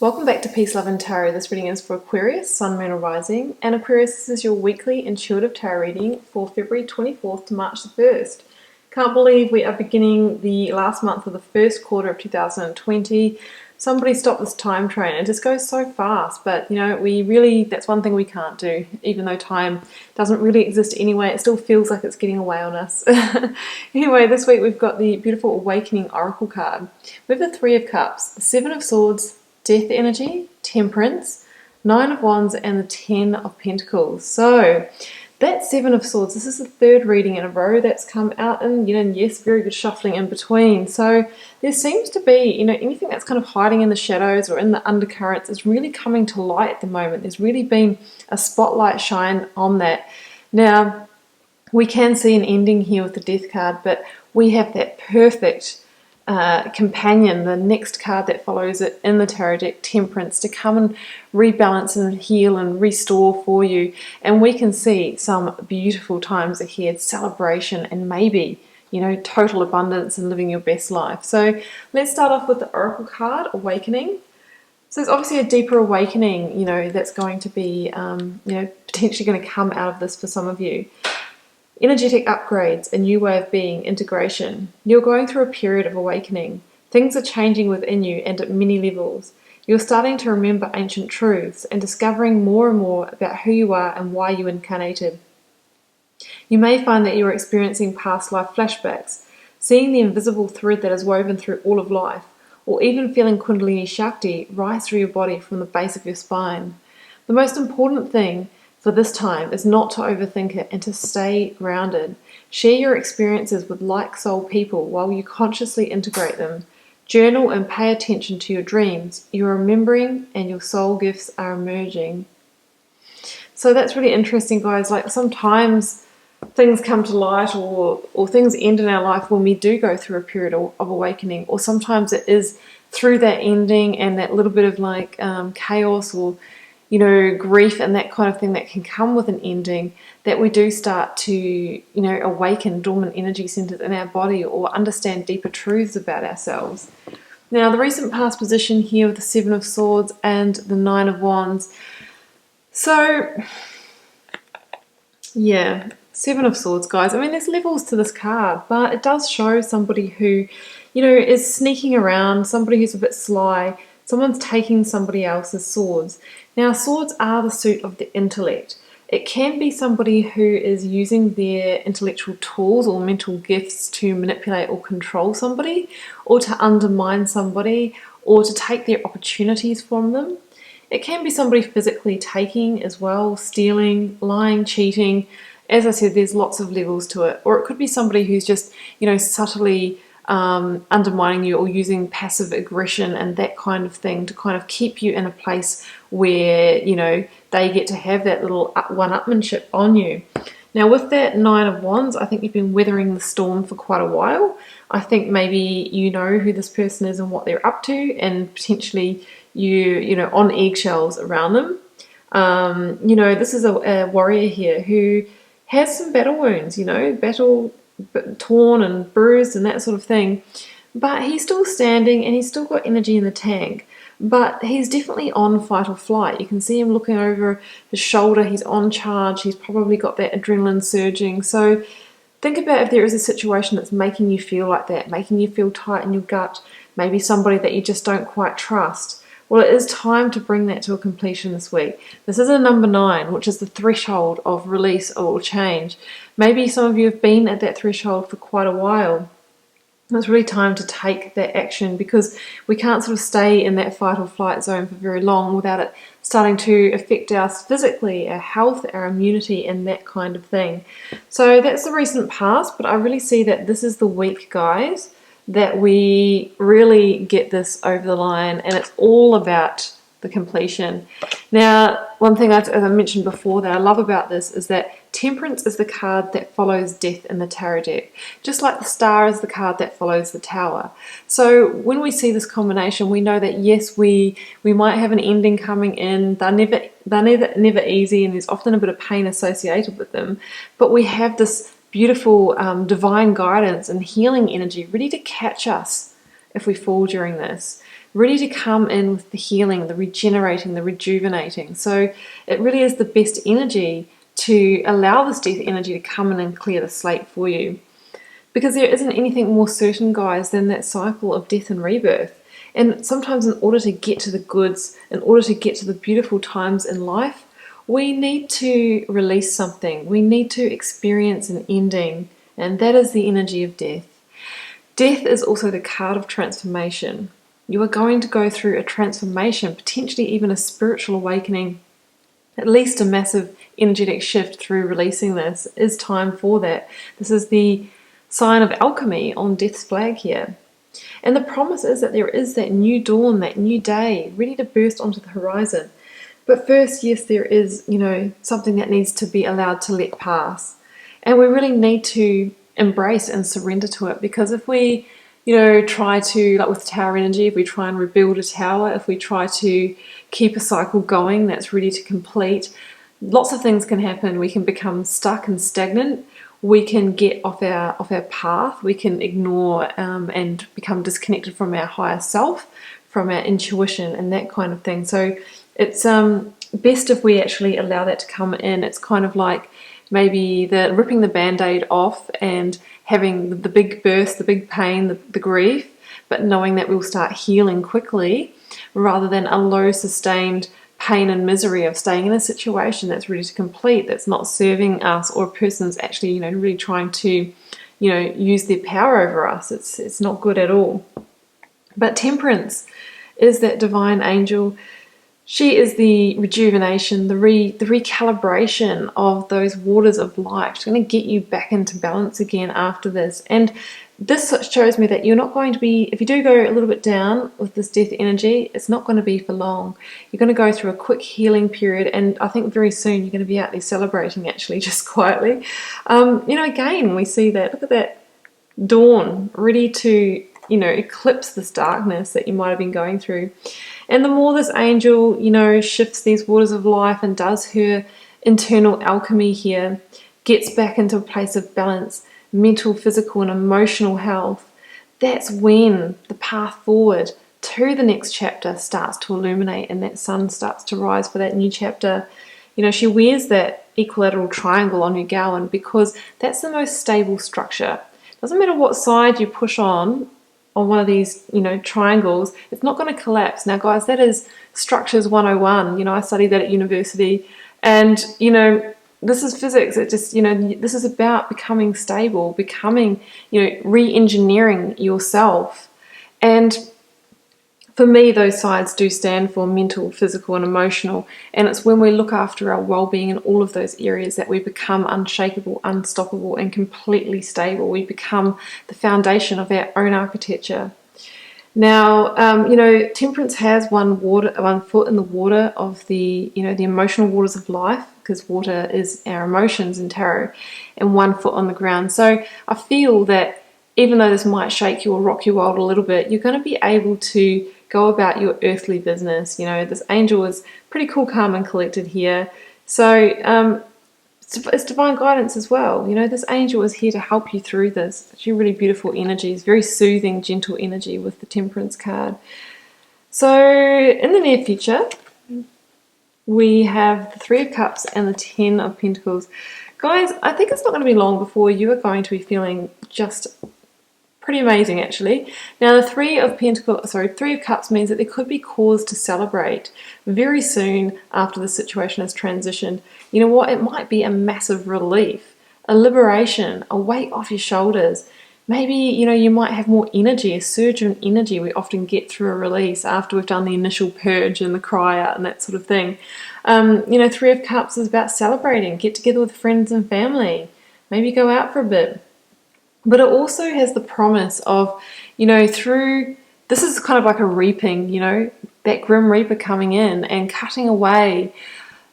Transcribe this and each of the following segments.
Welcome back to Peace, Love and Tarot. This reading is for Aquarius, Sun, Moon or Rising. And Aquarius, this is your weekly intuitive tarot reading for February 24th to March the 1st. Can't believe we are beginning the last month of the first quarter of 2020. Somebody stop this time train. It just goes so fast, but that's one thing we can't do. Even though time doesn't really exist anyway, it still feels like it's getting away on us. Anyway, this week we've got the beautiful Awakening Oracle card. We have the Three of Cups, the Seven of Swords, Death energy, Temperance, Nine of Wands, and the Ten of Pentacles. So that Seven of Swords, this is the third reading in a row that's come out, and yes, very good shuffling in between. So there seems to be, anything that's kind of hiding in the shadows or in the undercurrents is really coming to light at the moment. There's really been a spotlight shine on that. Now, we can see an ending here with the Death card, but we have that perfect companion, the next card that follows it in the tarot deck, Temperance, to come and rebalance and heal and restore for you. And we can see some beautiful times ahead, celebration, and maybe total abundance and living your best life. So let's start off with the Oracle card, Awakening. So there's obviously a deeper awakening, that's going to be, potentially going to come out of this for some of you. Energetic upgrades, a new way of being, integration. You're going through a period of awakening. Things are changing within you and at many levels. You're starting to remember ancient truths and discovering more and more about who you are and why you incarnated. You may find that you're experiencing past life flashbacks, seeing the invisible thread that is woven through all of life, or even feeling Kundalini Shakti rise through your body from the base of your spine. The most important thing for this time is not to overthink it and to stay grounded. Share your experiences with like-soul people while you consciously integrate them. Journal and pay attention to your dreams. You're remembering and your soul gifts are emerging. So that's really interesting, guys. Like sometimes things come to light or things end in our life when we do go through a period of awakening, or sometimes it is through that ending and that little bit of chaos or grief and that kind of thing that can come with an ending, that we do start to, awaken dormant energy centers in our body or understand deeper truths about ourselves. Now, the recent past position here with the Seven of Swords and the Nine of Wands. So, yeah, Seven of Swords, guys. I mean, there's levels to this card, but it does show somebody who, is sneaking around, somebody who's a bit sly. Someone's taking somebody else's swords. Now, swords are the suit of the intellect. It can be somebody who is using their intellectual tools or mental gifts to manipulate or control somebody, or to undermine somebody, or to take their opportunities from them. It can be somebody physically taking as well, stealing, lying, cheating. As I said, there's lots of levels to it. Or it could be somebody who's just, subtly undermining you or using passive aggression and that kind of thing to kind of keep you in a place where, they get to have that little one-upmanship on you. Now, with that Nine of Wands, I think you've been weathering the storm for quite a while. I think maybe you know who this person is and what they're up to, and potentially on eggshells around them. This is a warrior here who has some battle wounds, battle torn and bruised and that sort of thing, but he's still standing and he's still got energy in the tank, but he's definitely on fight or flight. You can see him looking over his shoulder. He's on charge. He's probably got that adrenaline surging. So think about if there is a situation that's making you feel like that, making you feel tight in your gut, maybe somebody that you just don't quite trust. Well, it is time to bring that to a completion this week. This is a number 9, which is the threshold of release or change. Maybe some of you have been at that threshold for quite a while. It's really time to take that action, because we can't sort of stay in that fight or flight zone for very long without it starting to affect us physically, our health, our immunity, and that kind of thing. So that's the recent past, but I really see that this is the week, guys, that we really get this over the line, and it's all about the completion. Now, one thing, as I mentioned before, that I love about this is that Temperance is the card that follows Death in the tarot deck, just like the Star is the card that follows the Tower. So when we see this combination, we know that yes, we might have an ending coming in. They're never easy, and there's often a bit of pain associated with them, but we have this beautiful divine guidance and healing energy ready to catch us if we fall during this. ready to come in with the healing, the regenerating, the rejuvenating. So it really is the best energy to allow this death energy to come in and clear the slate for you. Because there isn't anything more certain, guys, than that cycle of death and rebirth. And sometimes in order to get to the goods, in order to get to the beautiful times in life, we need to release something. We need to experience an ending. And that is the energy of death. Death is also the card of transformation. You are going to go through a transformation, potentially even a spiritual awakening, at least a massive energetic shift through releasing this. Is time for that. This is the sign of alchemy on Death's flag here. And the promise is that there is that new dawn, that new day, ready to burst onto the horizon. But first, yes, there is, something that needs to be allowed to let pass. And we really need to embrace and surrender to it, because if we, try to, like with tower energy, if we try and rebuild a tower, if we try to keep a cycle going that's ready to complete, lots of things can happen. We can become stuck and stagnant. We can get off our path. We can ignore and become disconnected from our higher self, from our intuition and that kind of thing. So it's best if we actually allow that to come in. It's kind of like maybe ripping the band-aid off and having the big burst, the big pain, the grief, but knowing that we'll start healing quickly rather than a low sustained pain and misery of staying in a situation that's ready to complete, that's not serving us, or a person's actually, really trying to, use their power over us. It's not good at all. But Temperance is that divine angel. She is the rejuvenation, the recalibration of those waters of life. She's going to get you back into balance again after this. And this shows me that you're not going to be, if you do go a little bit down with this death energy, it's not going to be for long. You're going to go through a quick healing period, and I think very soon you're going to be out there celebrating, actually, just quietly. Again, we see that, look at that dawn, ready to, eclipse this darkness that you might have been going through. And the more this angel, shifts these waters of life and does her internal alchemy here, gets back into a place of balance, mental, physical, and emotional health, that's when the path forward to the next chapter starts to illuminate and that sun starts to rise for that new chapter. She wears that equilateral triangle on her gown because that's the most stable structure. Doesn't matter what side you push on one of these, triangles, it's not going to collapse. Now, guys, that is Structures 101. I studied that at university, and, this is physics. It just, this is about becoming stable, becoming, re-engineering yourself. And for me, those sides do stand for mental, physical, and emotional. And it's when we look after our well-being in all of those areas that we become unshakable, unstoppable, and completely stable. We become the foundation of our own architecture. Now, Temperance has one foot in the water of the emotional waters of life, because water is our emotions in tarot, and one foot on the ground. So I feel that even though this might shake you or rock you wild a little bit, you're going to be able to go about your earthly business. This angel is pretty cool, calm, and collected here. So it's divine guidance as well. This angel is here to help you through this. It's really beautiful energy. It's very soothing, gentle energy with the Temperance card. So in the near future, we have the Three of Cups and the Ten of Pentacles. Guys, I think it's not going to be long before you are going to be feeling just pretty amazing, actually. Now, the Three of Cups means that there could be cause to celebrate very soon after the situation has transitioned. You know what? It might be a massive relief, a liberation, a weight off your shoulders. Maybe, you might have more energy, a surge of energy we often get through a release after we've done the initial purge and the cry out and that sort of thing. Three of Cups is about celebrating, get together with friends and family, maybe go out for a bit. But it also has the promise of, this is kind of like a reaping, that Grim Reaper coming in and cutting away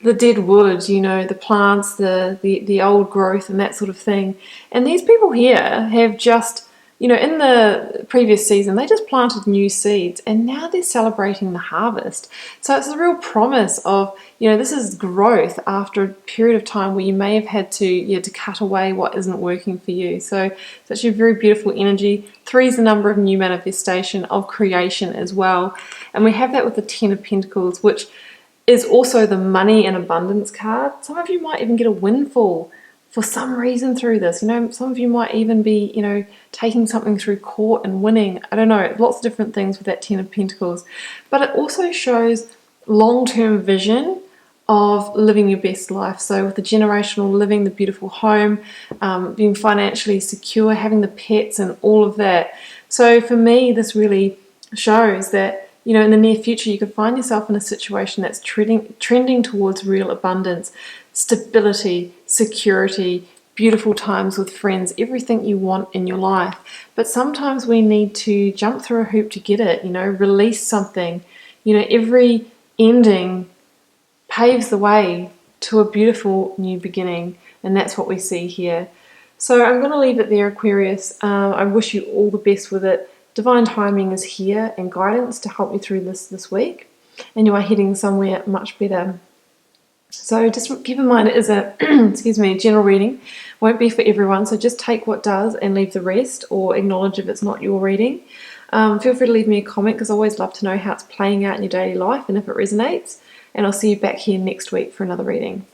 the dead wood, the plants, the old growth and that sort of thing. And these people here have just in the previous season, they just planted new seeds and now they're celebrating the harvest. So it's a real promise of, this is growth after a period of time where you may have had to cut away what isn't working for you. So it's actually a very beautiful energy. 3 is the number of new manifestation, of creation as well. And we have that with the 10 of Pentacles, which is also the money and abundance card. Some of you might even get a windfall for some reason through this. Some of you might even be, taking something through court and winning. I don't know, lots of different things with that 10 of Pentacles. But it also shows long-term vision of living your best life. So with the generational living, the beautiful home, being financially secure, having the pets and all of that. So for me, this really shows that, in the near future, you could find yourself in a situation that's trending towards real abundance, stability, security, beautiful times with friends, everything you want in your life. But sometimes we need to jump through a hoop to get it, release something. Every ending paves the way to a beautiful new beginning, and that's what we see here. So I'm going to leave it there, Aquarius. I wish you all the best with it. Divine timing is here and guidance to help you through this week, and you are heading somewhere much better. So just keep in mind it is a general reading. Won't be for everyone, so just take what does and leave the rest, or acknowledge if it's not your reading. Feel free to leave me a comment, because I always love to know how it's playing out in your daily life and if it resonates. And I'll see you back here next week for another reading.